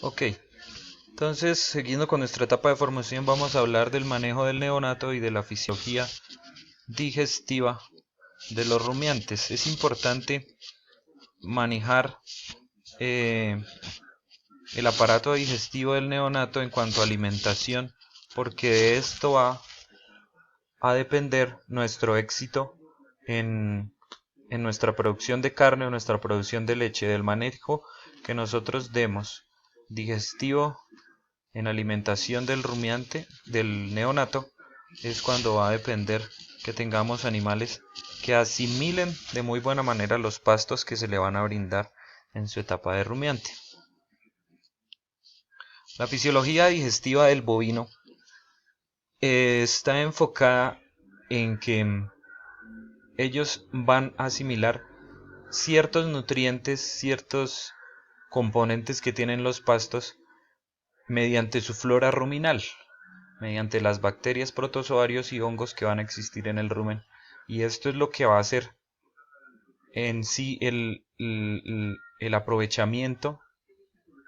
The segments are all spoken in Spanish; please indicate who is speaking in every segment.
Speaker 1: Ok, entonces siguiendo con nuestra etapa de formación vamos a hablar del manejo del neonato y de la fisiología digestiva de los rumiantes. Es importante manejar eh, el aparato digestivo del neonato en cuanto a alimentación, porque de esto va a depender nuestro éxito en, en nuestra producción de carne o nuestra producción de leche, del manejo que nosotros demos digestivo en alimentación del rumiante, del neonato, es cuando va a depender que tengamos animales que asimilen de muy buena manera los pastos que se le van a brindar en su etapa de rumiante. La fisiología digestiva del bovino está enfocada en que ellos van a asimilar ciertos nutrientes, ciertos componentes que tienen los pastos mediante su flora ruminal, mediante las bacterias, protozoarios y hongos que van a existir en el rumen. Y esto es lo que va a hacer en sí el aprovechamiento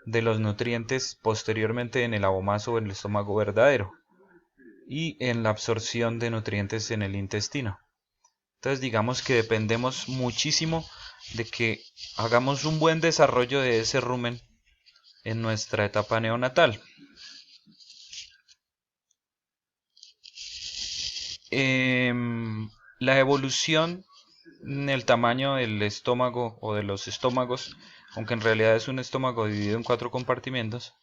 Speaker 1: de los nutrientes posteriormente en el abomaso o en el estómago verdadero y en la absorción de nutrientes en el intestino. Entonces digamos que dependemos muchísimo de que hagamos un buen desarrollo de ese rumen en nuestra etapa neonatal. La evolución en el tamaño del estómago o de los estómagos, aunque en realidad es un estómago dividido en 4 compartimentos,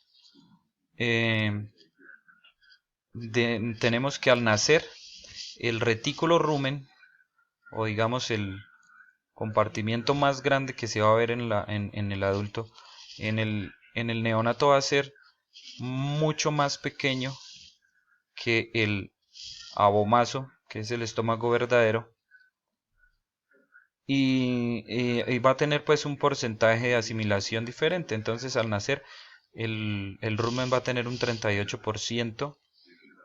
Speaker 1: em, tenemos que al nacer el retículo rumen, o digamos el compartimiento más grande que se va a ver en el adulto, en el neonato va a ser mucho más pequeño que el abomaso, que es el estómago verdadero, y va a tener pues un porcentaje de asimilación diferente. Entonces al nacer el rumen va a tener un 38%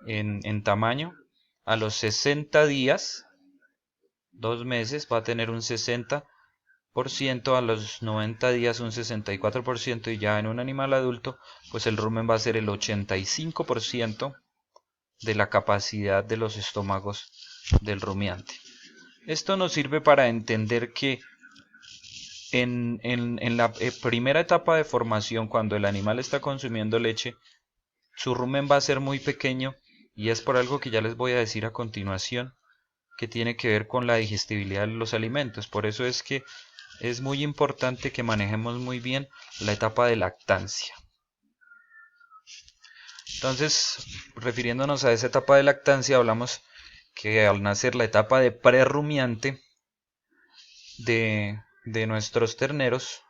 Speaker 1: en tamaño. A los 60 días, 2 meses, va a tener un 60%, a los 90 días un 64%, y ya en un animal adulto pues el rumen va a ser el 85% de la capacidad de los estómagos del rumiante. Esto nos sirve para entender que en la primera etapa de formación, cuando el animal está consumiendo leche, su rumen va a ser muy pequeño, y es por algo que ya les voy a decir a continuación, que tiene que ver con la digestibilidad de los alimentos. Por eso es que es muy importante que manejemos muy bien la etapa de lactancia. Entonces, refiriéndonos a esa etapa de lactancia, hablamos que al nacer la etapa de prerrumiante de nuestros terneros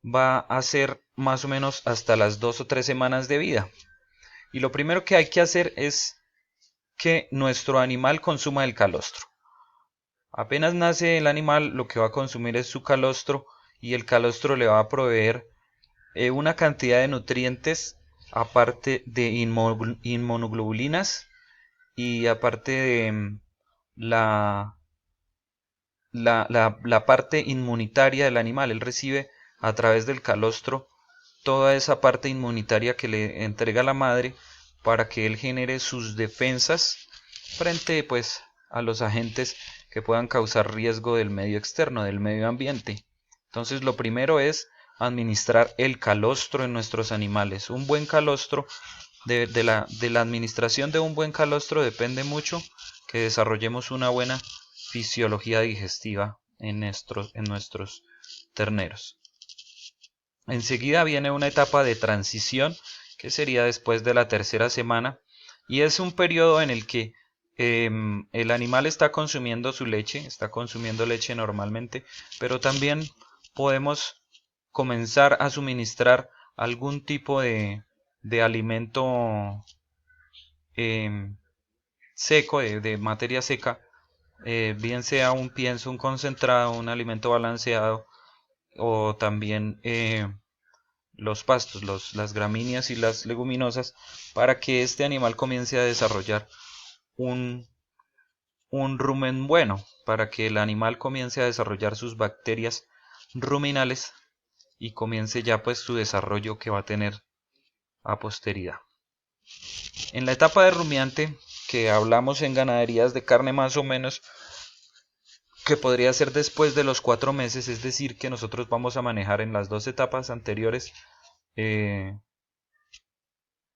Speaker 1: va a ser más o menos hasta las 2 o 3 semanas de vida. Y lo primero que hay que hacer es que nuestro animal consuma el calostro. Apenas nace el animal, lo que va a consumir es su calostro, y el calostro le va a proveer una cantidad de nutrientes, aparte de inmunoglobulinas, y aparte de la, la parte inmunitaria del animal. Él recibe a través del calostro toda esa parte inmunitaria que le entrega la madre para que él genere sus defensas frente pues a los agentes que puedan causar riesgo del medio externo, del medio ambiente. Entonces lo primero es administrar el calostro en nuestros animales. Un buen calostro, de la administración de un buen calostro depende mucho que desarrollemos una buena fisiología digestiva en nuestros terneros. Enseguida viene una etapa de transición, que sería después de la tercera semana, y es un periodo en el que el animal está consumiendo su leche, está consumiendo leche normalmente, pero también podemos comenzar a suministrar algún tipo de alimento em, seco, de materia seca, bien sea un pienso, un concentrado, un alimento balanceado, o también los pastos, las gramíneas y las leguminosas, para que este animal comience a desarrollar un, un rumen bueno, para que el animal comience a desarrollar sus bacterias ruminales y comience ya pues su desarrollo que va a tener a posteridad. En la etapa de rumiante, que hablamos en ganaderías de carne más o menos, que podría ser después de los 4 meses, es decir, que nosotros vamos a manejar en las 2 etapas anteriores,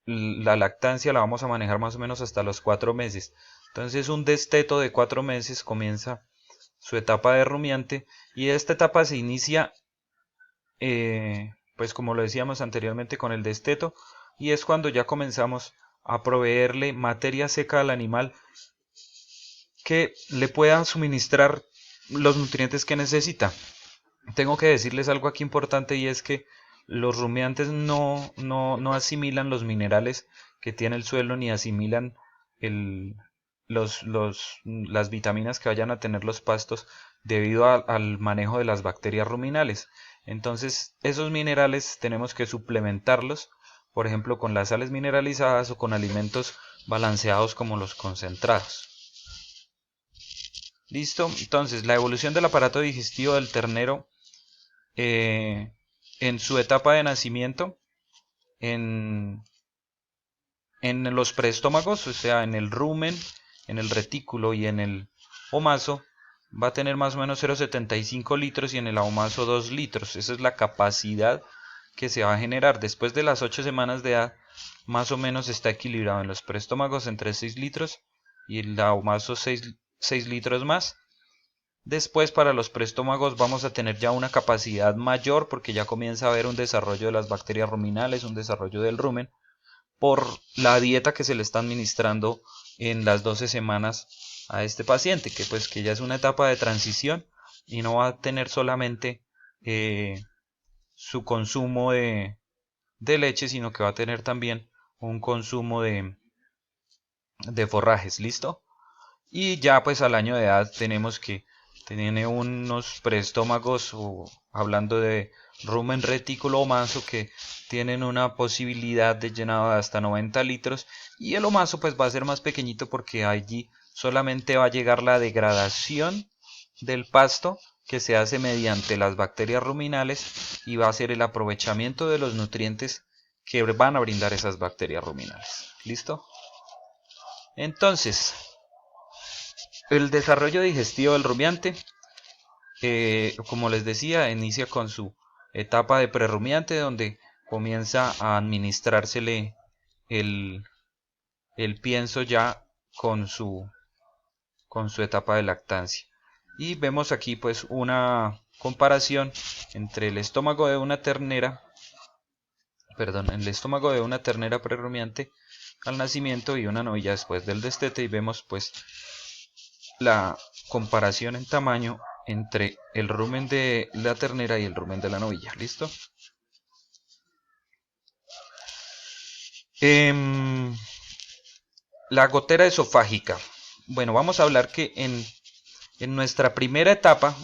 Speaker 1: la lactancia la vamos a manejar más o menos hasta los 4 meses. Entonces un desteto de 4 meses comienza su etapa de rumiante, y esta etapa se inicia, pues como lo decíamos anteriormente, con el desteto, y es cuando ya comenzamos a proveerle materia seca al animal que le pueda suministrar los nutrientes que necesita. Tengo que decirles algo aquí importante, y es que los rumiantes no asimilan los minerales que tiene el suelo, ni asimilan las vitaminas que vayan a tener los pastos debido al manejo de las bacterias ruminales. Entonces esos minerales tenemos que suplementarlos, por ejemplo con las sales mineralizadas o con alimentos balanceados como los concentrados. Listo, entonces la evolución del aparato digestivo del ternero en su etapa de nacimiento, en los preestómagos, o sea, en el rumen, en el retículo y en el omaso, va a tener más o menos 0,75 litros y en el omaso 2 litros. Esa es la capacidad que se va a generar. Después de las 8 semanas de edad, más o menos está equilibrado en los preestómagos entre 6 litros y el omaso 6 litros más. Después para los preestómagos vamos a tener ya una capacidad mayor, porque ya comienza a haber un desarrollo de las bacterias ruminales, un desarrollo del rumen, por la dieta que se le está administrando en las 12 semanas a este paciente, que ya es una etapa de transición y no va a tener solamente su consumo de leche, sino que va a tener también un consumo de forrajes. ¿Listo? Y ya pues al año de edad tenemos que tiene unos preestómagos, o hablando de rumen, retículo, omaso, que tienen una posibilidad de llenado de hasta 90 litros, y el omaso pues va a ser más pequeñito porque allí solamente va a llegar la degradación del pasto, que se hace mediante las bacterias ruminales, y va a ser el aprovechamiento de los nutrientes que van a brindar esas bacterias ruminales. ¿Listo? Entonces, el desarrollo digestivo del rumiante, como les decía, inicia con su etapa de prerrumiante, donde comienza a administrársele el pienso ya con su etapa de lactancia. Y vemos aquí pues una comparación entre el estómago de una ternera, el estómago de una ternera prerrumiante al nacimiento y una novilla después del destete, y vemos pues la comparación en tamaño entre el rumen de la ternera y el rumen de la novilla. ¿Listo? La gotera esofágica. Bueno, vamos a hablar que en nuestra primera etapa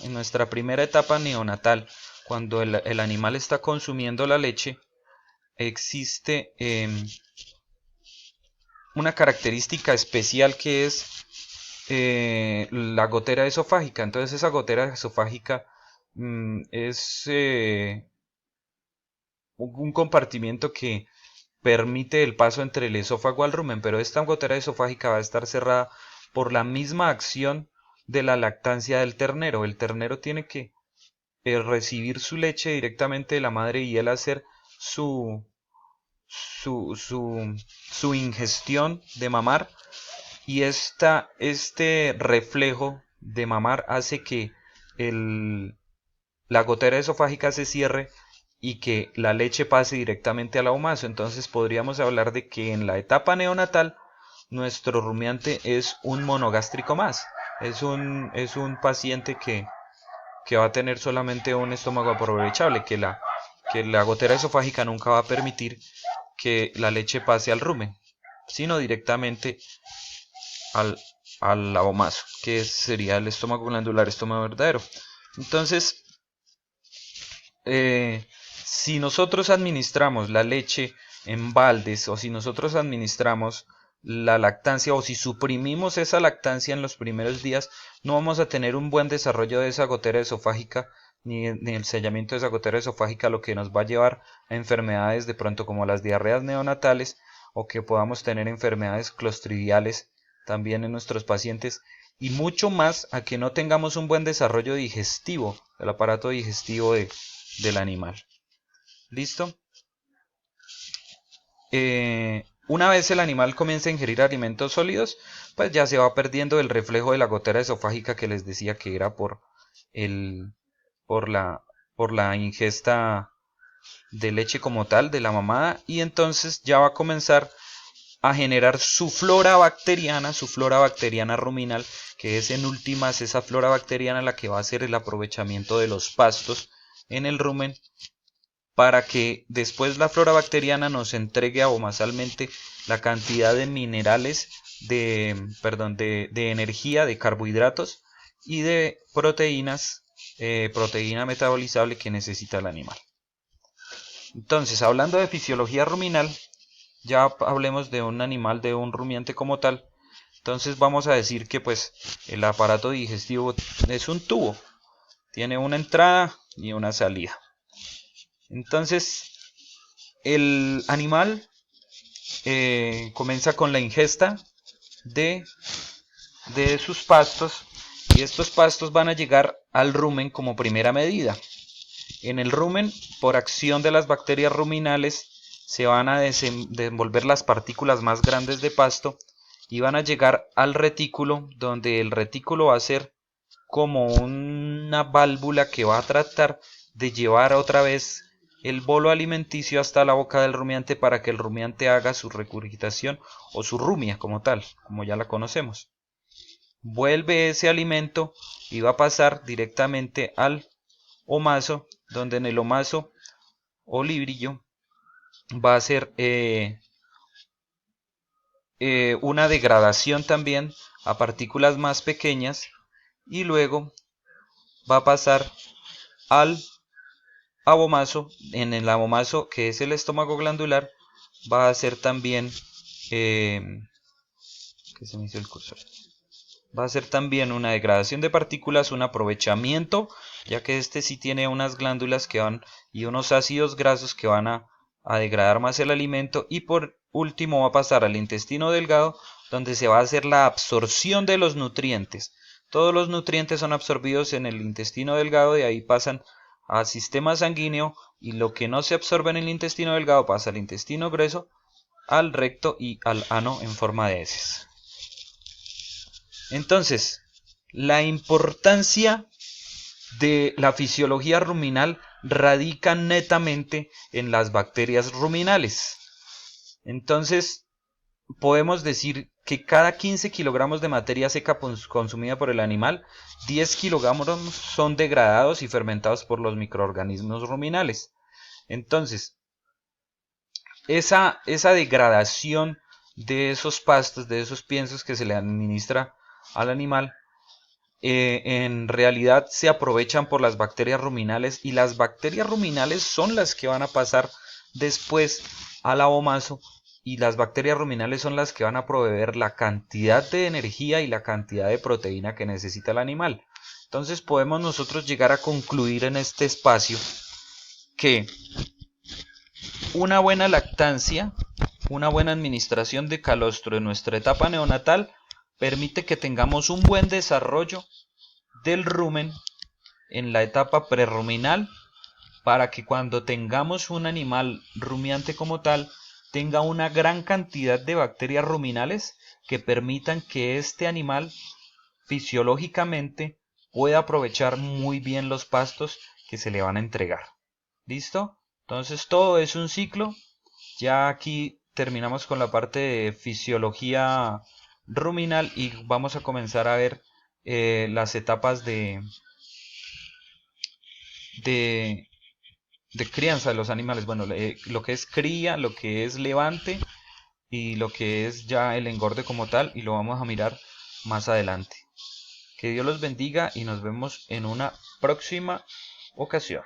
Speaker 1: neonatal, cuando el animal está consumiendo la leche, existe una característica especial, que es la gotera esofágica. Entonces esa gotera esofágica es un compartimiento que permite el paso entre el esófago al rumen, pero esta gotera esofágica va a estar cerrada por la misma acción de la lactancia del ternero. El ternero tiene que recibir su leche directamente de la madre y él hacer su ingestión de mamar, y este reflejo de mamar hace que la gotera esofágica se cierre y que la leche pase directamente al omaso. Entonces podríamos hablar de que en la etapa neonatal nuestro rumiante es un monogástrico más, es un paciente que va a tener solamente un estómago aprovechable, que la gotera esofágica nunca va a permitir que la leche pase al rumen, sino directamente al omaso, que sería el estómago glandular, estómago verdadero. Entonces, si nosotros administramos la leche en baldes, o si nosotros administramos la lactancia, o si suprimimos esa lactancia en los primeros días, no vamos a tener un buen desarrollo de esa gotera esofágica, ni el sellamiento de esa gotera esofágica, lo que nos va a llevar a enfermedades de pronto como las diarreas neonatales, o que podamos tener enfermedades clostridiales también en nuestros pacientes, y mucho más a que no tengamos un buen desarrollo digestivo del aparato digestivo del animal. ¿Listo? Una vez el animal comienza a ingerir alimentos sólidos, pues ya se va perdiendo el reflejo de la gotera esofágica que les decía que era el, por la ingesta de leche como tal, de la mamada, y entonces ya va a comenzar a generar su flora bacteriana ruminal, que es en últimas esa flora bacteriana la que va a hacer el aprovechamiento de los pastos en el rumen, para que después la flora bacteriana nos entregue abomasalmente la cantidad de minerales, de energía, de carbohidratos y de proteínas, proteína metabolizable que necesita el animal. Entonces, hablando de fisiología ruminal, ya hablemos de un animal, de un rumiante como tal. Entonces vamos a decir que pues el aparato digestivo es un tubo, tiene una entrada y una salida. Entonces el animal comienza con la ingesta de, de sus pastos, y estos pastos van a llegar al rumen como primera medida. En el rumen, por acción de las bacterias ruminales, se van a desenvolver las partículas más grandes de pasto y van a llegar al retículo, donde el retículo va a ser como una válvula que va a tratar de llevar otra vez el bolo alimenticio hasta la boca del rumiante para que el rumiante haga su regurgitación o su rumia como tal, como ya la conocemos. Vuelve ese alimento y va a pasar directamente al omaso, donde en el omaso o librillo va a ser una degradación también a partículas más pequeñas, y luego va a pasar al abomaso. En el abomaso, que es el estómago glandular, va a ser también que se me hizo el cursor. Va a ser también una degradación de partículas, un aprovechamiento, ya que este sí tiene unas glándulas que van y unos ácidos grasos que van a degradar más el alimento, y por último va a pasar al intestino delgado, donde se va a hacer la absorción de los nutrientes. Todos los nutrientes son absorbidos en el intestino delgado, y ahí pasan al sistema sanguíneo, y lo que no se absorbe en el intestino delgado pasa al intestino grueso, al recto y al ano en forma de heces. Entonces, la importancia de la fisiología ruminal radica netamente en las bacterias ruminales. Entonces, podemos decir que cada 15 kilogramos de materia seca consumida por el animal, 10 kilogramos son degradados y fermentados por los microorganismos ruminales. Entonces, esa degradación de esos pastos, de esos piensos que se le administra al animal, en realidad se aprovechan por las bacterias ruminales, y las bacterias ruminales son las que van a pasar después al abomaso, y las bacterias ruminales son las que van a proveer la cantidad de energía y la cantidad de proteína que necesita el animal. Entonces podemos nosotros llegar a concluir en este espacio que una buena lactancia, una buena administración de calostro en nuestra etapa neonatal permite que tengamos un buen desarrollo del rumen en la etapa prerruminal, para que cuando tengamos un animal rumiante como tal, tenga una gran cantidad de bacterias ruminales que permitan que este animal fisiológicamente pueda aprovechar muy bien los pastos que se le van a entregar. ¿Listo? Entonces todo es un ciclo. Ya aquí terminamos con la parte de fisiología ruminal, y vamos a comenzar a ver las etapas de crianza de los animales. Bueno, lo que es cría, lo que es levante y lo que es ya el engorde como tal, y lo vamos a mirar más adelante. Que Dios los bendiga y nos vemos en una próxima ocasión.